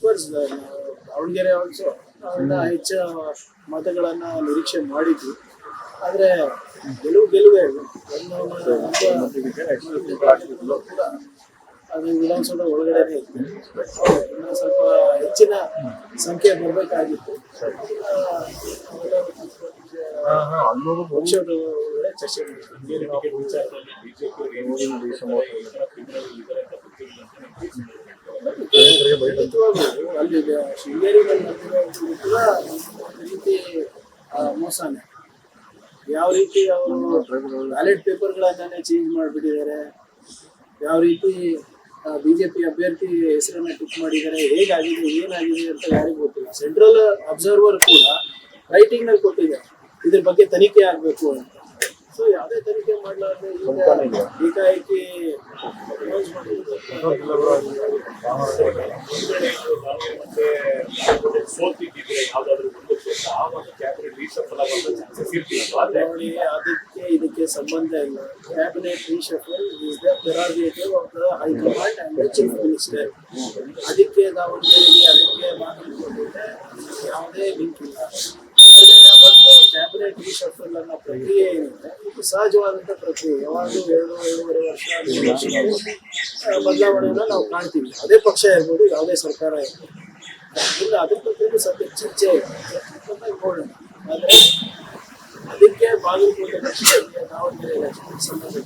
Course Davanagere also ನಾವೆಲ್ಲ ಹೆಚ್ಚು ಮತಗಳನ್ನ ನಿರೀಕ್ಷೆ ಮಾಡಿದ್ವಿ. ಆದರೆ ಗೆಲುವೇ ಕೂಡ ಅದು ವಿಧಾನಸೌಧ ಒಳಗಡೆನೆ ಇತ್ತು. ಇನ್ನೂ ಸ್ವಲ್ಪ ಹೆಚ್ಚಿನ ಸಂಖ್ಯೆ ಬರಬೇಕಾಗಿತ್ತು. ಪಕ್ಷದ ಒಳಗಡೆ ಚರ್ಚೆ ಅಲ್ಲಿ ಶೃಂಗೇರಿಯಲ್ಲಿ ಕೂಡ ರೀತಿ ಮೋಸನೇ. ಯಾವ ರೀತಿ ಅವರು ಬ್ಯಾಲೆಟ್ ಪೇಪರ್ಗಳನ್ನೇ ಚೇಂಜ್ ಮಾಡಿಬಿಟ್ಟಿದ್ದಾರೆ, ಯಾವ ರೀತಿ ಬಿಜೆಪಿ ಅಭ್ಯರ್ಥಿ ಹೆಸರನ್ನ ಟಿಕ್ ಮಾಡಿದ್ದಾರೆ, ಹೇಗಾಗಿದೆ ಏನಾಗಿದೆ ಅಂತ ಯಾರಿಗೂ ಗೊತ್ತಿಲ್ಲ. ಸೆಂಟ್ರಲ್ ಅಬ್ಸರ್ವರ್ ಕೂಡ ರೈಟಿಂಗ್ ನಲ್ಲಿ ಕೊಟ್ಟಿದ್ದಾರೆ ಇದ್ರ ಬಗ್ಗೆ ತನಿಖೆ ಆಗ್ಬೇಕು ಅಂತ. ಸೊ ಯಾವುದೇ ತನಿಖೆ ಮಾಡಲಾರ್ದೆ ಏಕಾಏಕಿ ಅದಕ್ಕೆ ಇದಕ್ಕೆ ಸಂಬಂಧ ಇಲ್ಲ. Cabinet reshuffle is the prerogative of the high command and the chief minister. ಅದಕ್ಕೆ ದಾವಣಗೆರೆಗೆ ಅದಕ್ಕೆ ಮಾತನಾಡಿಕೊಂಡಿದ್ದೆ ಯಾವುದೇ ಲಿಂಕ್ ಇಲ್ಲ. ಕ್ಯಾಬಿನೆಟ್ ರೀಶಫಲ್ ಅನ್ನೋ ಪ್ರಕ್ರಿಯೆ ಏನಿದೆ ಇದು ಸಹಜವಾದಂಥ ಪ್ರಕ್ರಿಯೆ. ಯಾವಾಗಲೂ 2-2.5 ವರ್ಷ ಬದಲಾವಣೆಯನ್ನು ನಾವು ಕಾಣ್ತೀವಿ. ಅದೇ ಪಕ್ಷ ಇರ್ಬೋದು, ಯಾವುದೇ ಸರ್ಕಾರ ಇರ್ಬೋದು. ಇಲ್ಲ ಅದ್ರ ಬಗ್ಗೆ ಸದ್ಯ ಚರ್ಚೆ ನೋಡೋಣ. ಆದರೆ ಅದಕ್ಕೆ ಬಾಗಲಕೋಟೆ ದಾವಣಗೆರೆ ಸಂಬಂಧ